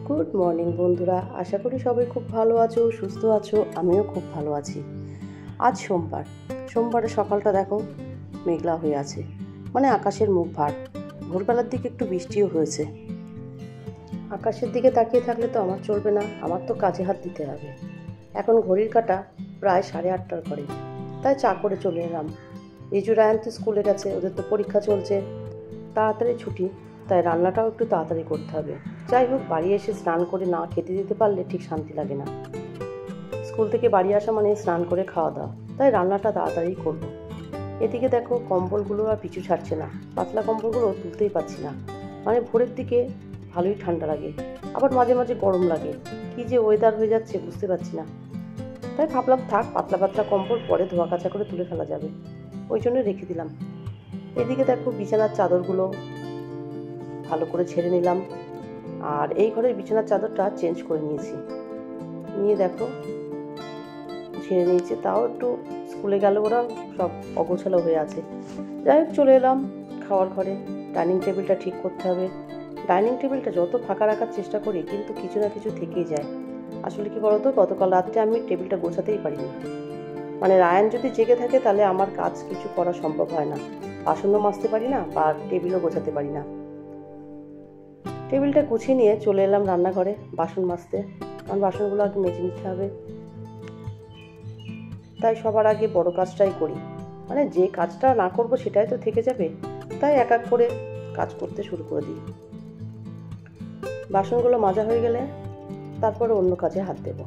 Good morning বন্ধুরা, আশা করি সবাই খুব ভালো আছো, সুস্থ আছো। আমিও খুব ভালো আছি। আজ সোমবারের সকালটা দেখো মেঘলা হয়ে আছে, মানে আকাশের মুখ ভার। ভোরবেলার দিকে একটু বৃষ্টিও হয়েছে। আকাশের দিকে তাকিয়ে থাকলে তো আমার চলবে না, আমার তো কাজে হাত দিতে হবে। এখন ঘড়ির কাঁটা প্রায় 8:30টার ঘরে, তাই চা করে চলে এলাম। রিজু রায়ান তো স্কুলে গেছে, ওদের তো পরীক্ষা চলছে, তাড়াতাড়ি ছুটি, তাই রান্নাটাও একটু তাড়াতাড়ি করতে হবে। যাই হোক, বাড়ি এসে স্নান করে না খেতে দিতে পারলে ঠিক শান্তি লাগে না। স্কুল থেকে বাড়ি আসা মানে স্নান করে খাওয়া দাওয়া, তাই রান্নাটা তাড়াতাড়ি করব। এদিকে দেখো কম্বলগুলো আর পিছু ছাড়ছে না, পাতলা কম্বলগুলো তুলতেই পারছি না। মানে ভোরের দিকে ভালোই ঠান্ডা লাগে, আবার মাঝে মাঝে গরম লাগে। কি যে ওয়েদার হয়ে যাচ্ছে বুঝতে পারছি না। তাই ভাবলাম থাক, পাতলা পাতলা কম্বল পরে ধোয়া কাচা করে তুলে ফেলা যাবে, ওই জন্য রেখে দিলাম। এদিকে দেখো বিছানার চাদরগুলো ভালো করে ছেড়ে নিলাম, আর এই ঘরের বিছানার চাদরটা চেঞ্জ করে নিয়েছি। নিয়ে দেখো ছেড়ে নিয়েছি, তাও একটু স্কুলে গেল ওরা, সব অগোছালো হয়ে আছে। যাই হোক, চলে এলাম খাওয়ার ঘরে। ডাইনিং টেবিলটা ঠিক করতে হবে। ডাইনিং টেবিলটা যত ফাঁকা রাখার চেষ্টা করি, কিন্তু কিছু না কিছু থেকেই যায়। আসলে কি বলতো, গতকাল রাত্রে আমি টেবিলটা গোছাতেই পারিনি। মানে রায়ান যদি জেগে থাকে তাহলে আমার কাজ কিছু করা সম্ভব হয় না। বাসনও মাজতে পারি না, বা টেবিলও গোছাতে পারি না। টেবিলটা গুছিয়ে নিয়ে চলে এলাম রান্নাঘরে বাসন মাজতে, কারণ বাসনগুলো আগে মেজে নিতে হবে। তাই সবার আগে বড় কাজটাই করি, মানে যে কাজটা না করব সেটাই তো থেকে যাবে, তাই এক এক করে কাজ করতে শুরু করে দিই। বাসনগুলো মাজা হয়ে গেলে তারপরে অন্য কাজে হাত দেব।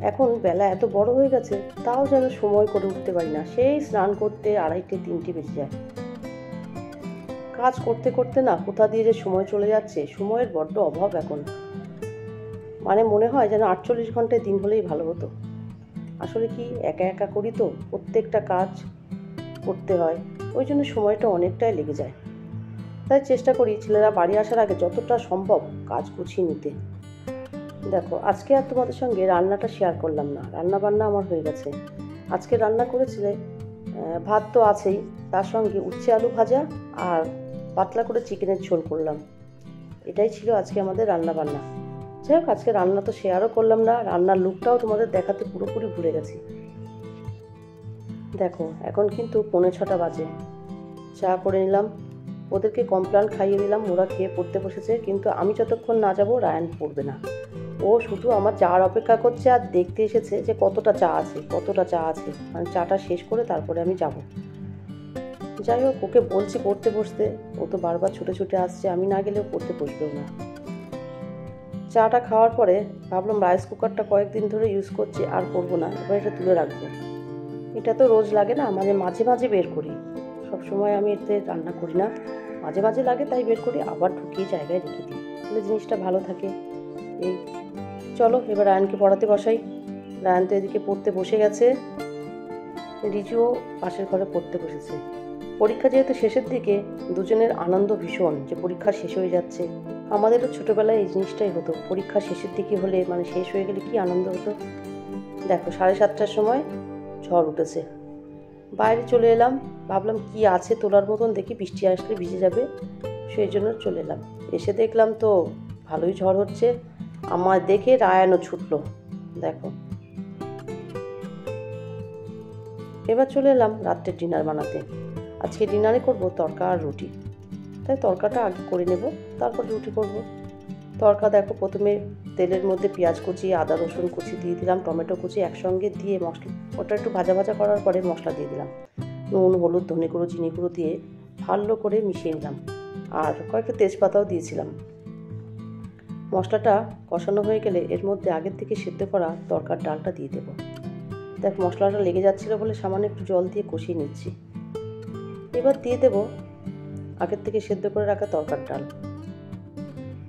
এখন বেলা এত বড় হয়ে গেছে, তাও যেন সময় করে উঠতে পারি না। সেই স্নান করতে 2:30-3টে বেজে যায়। কাজ করতে করতে না কোথা দিয়ে যে সময় চলে যাচ্ছে, সময়ের বড্ড অভাব এখন। মানে মনে হয় যেন 48 ঘন্টায় দিন হলেই ভালো হতো। আসলে কি, একা একা করি তো, প্রত্যেকটা কাজ করতে হয়, ওই জন্য সময়টা অনেকটাই লেগে যায়। তাই চেষ্টা করি ছেলেরা বাড়ি আসার আগে যতটা সম্ভব কাজ গুছিয়ে নিতে। দেখো, আজকে আর তোমাদের সঙ্গে রান্নাটা শেয়ার করলাম না, রান্না বান্না আমার হয়ে গেছে। আজকে রান্না করেছিলে ভাত তো আছেই, তার সঙ্গে উচ্ছে আলু ভাজা আর পাতলা করে চিকেনের ঝোল করলাম। এটাই ছিল আজকে আমাদের রান্না বান্না। যাই হোক, আজকে রান্না তো শেয়ারও করলাম না, রান্নার লুকটাও তোমাদের দেখাতে পুরোপুরি ভুলে গেছি। দেখো এখন কিন্তু 5:45 বাজে। চা করে নিলাম, ওদেরকে কমপ্লান খাইয়ে দিলাম, ওরা খেয়ে পড়তে বসেছে। কিন্তু আমি যতক্ষণ না যাব রায়ান পড়বে না। ও শুধু আমার চার অপেক্ষা করছে আর দেখতে এসেছে যে কতটা চা আছে, মানে চাটা শেষ করে তারপরে আমি যাব। যাই হোক, ওকে বলছি পড়তে বসতে, ও তো বারবার ছুটে ছুটে আসছে, আমি না গেলেও পড়তে বসবেও না। চাটা খাওয়ার পরে ভাবলাম রাইস কুকারটা কয়েকদিন ধরে ইউজ করছি, আর করবো না, এবার এটা তুলে রাখবো। এটা তো রোজ লাগে না, মাঝে মাঝে বের করি। সব সময় আমি এতে রান্না করি না, মাঝে মাঝে লাগে তাই বের করি, আবার ঢুকিয়ে জায়গায় রেখে দিই, তাহলে জিনিসটা ভালো থাকে। এই চলো এবার রায়ানকে পড়াতে বসাই। রায়ান তো এদিকে পড়তে বসে গেছে, রিজুও পাশের ঘরে পড়তে বসেছে। পরীক্ষা যেহেতু শেষের দিকে, দুজনের আনন্দ ভীষণ যে পরীক্ষা শেষ হয়ে যাচ্ছে। আমাদেরও ছোটোবেলায় এই জিনিসটাই হতো, পরীক্ষা শেষের দিকে হলে, মানে শেষ হয়ে গেলে কি আনন্দ হতো। দেখো 7:30টার সময় ঝড় উঠেছে, বাইরে চলে এলাম। ভাবলাম কি আছে তোলার মতন, দেখি বৃষ্টি আসলে ভিজে যাবে, সেই জন্য চলে এলাম। এসে দেখলাম তো ভালোই ঝড় হচ্ছে। আমার দেখে রায়ানও ছুটলো। দেখো, এবার চলে এলাম রাত্রের ডিনার বানাতে। আজকে ডিনারে করব তড়কা আর রুটি, তাই তড়কাটা আগে করে নেব, তারপর রুটি করব। তড়কা দেখো, প্রথমে তেলের মধ্যে পেঁয়াজ কুচি, আদা রসুন কুচি দিয়ে দিলাম, টমেটো কুচি একসঙ্গে দিয়ে মশলা, ওটা একটু ভাজা ভাজা করার পরে মশলা দিয়ে দিলাম। নুন, হলুদ, ধনে গুঁড়ো, চিনি গুঁড়ো দিয়ে ভালো করে মিশিয়ে নিলাম, আর কয়েকটা তেজপাতাও দিয়েছিলাম। মশলাটা কষানো হয়ে গেলে এর মধ্যে আগের থেকে সেদ্ধ করা তড়কার ডালটা দিয়ে দেবো। দেখ, মশলাটা লেগে যাচ্ছিলো বলে সামান্য একটু জল দিয়ে কষিয়ে নিচ্ছি। এবার দিয়ে দেবো আগের থেকে সেদ্ধ করে রাখা তড়কার ডাল।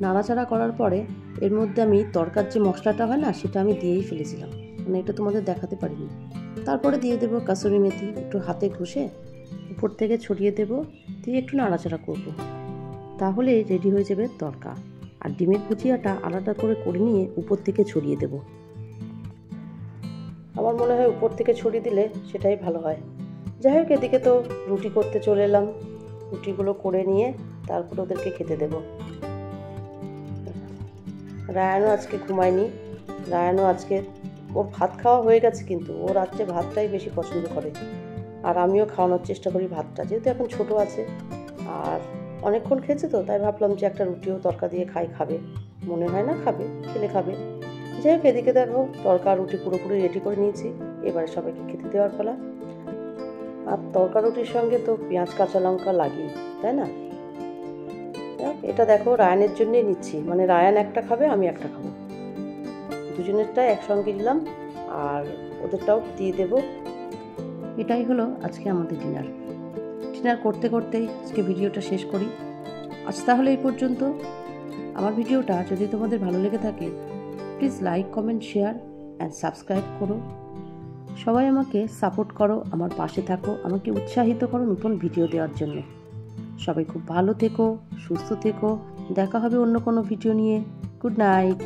নাড়াচাড়া করার পরে এর মধ্যে আমি তড়কার যে মশলাটা হয় না, সেটা আমি দিয়েই ফেলেছিলাম, মানে এটা তোমাদের দেখাতে পারিনি। তারপরে দিয়ে দেবো কাসুরি মেথি, একটু হাতে ঘষে উপর থেকে ছড়িয়ে দেবো, দিয়ে একটু নাড়াচাড়া করবো, তাহলে রেডি হয়ে যাবে তড়কা। আর ডিমের ভুজিয়াটা আলাদা করে নিয়ে উপর থেকে ছড়িয়ে দেব। আমার মনে হয় উপর থেকে ছড়িয়ে দিলে সেটাই ভালো হয়। যাই হোক, এদিকে তো রুটি করতে চলে এলাম। রুটিগুলো করে নিয়ে তারপর ওদেরকে খেতে দেব। রায়ানও আজকে ঘুমায়নি। রায়ানও আজকে ওর ভাত খাওয়া হয়ে গেছে, কিন্তু ও রাত্রে ভাতটাই বেশি পছন্দ করে। আর আমিও খাওয়ানোর চেষ্টা করি ভাতটা, যেহেতু এখন ছোট আছে আর অনেকক্ষণ খেয়েছে তো, তাই ভাবলাম যে একটা রুটিও তরকা দিয়ে খাবে। মনে হয় না খাবে, খেলে খাবে। যাই হোক, এদিকে দেখো তরকা রুটি পুরোপুরি রেডি করে নিয়েছি। এবারে সবাইকে খেতে দেওয়ার পালা। আর তরকা রুটির সঙ্গে তো পেঁয়াজ কাঁচা লঙ্কা লাগেই, তাই না? এটা দেখো রায়ানের জন্যই নিচ্ছি, মানে রায়ান একটা খাবে, আমি একটা খাবো, দুজনেরটা একসঙ্গে দিলাম আর ওদেরটাও দিয়ে দেব। এটাই হলো আজকে আমাদের ডিনার করতে করতেই আজকে ভিডিওটা শেষ করি। আজ তাহলে এই পর্যন্ত। আমার ভিডিওটা যদি তোমাদের ভালো লেগে থাকে, please like, comment, share and subscribe করো। সবাই আমাকে সাপোর্ট করো, আমার পাশে থাকো, আমাকে উৎসাহিত করো নতুন ভিডিও দেওয়ার জন্য। সবাই খুব ভালো থেকো, সুস্থ থেকো। দেখা হবে অন্য কোনো ভিডিও নিয়ে। Good night.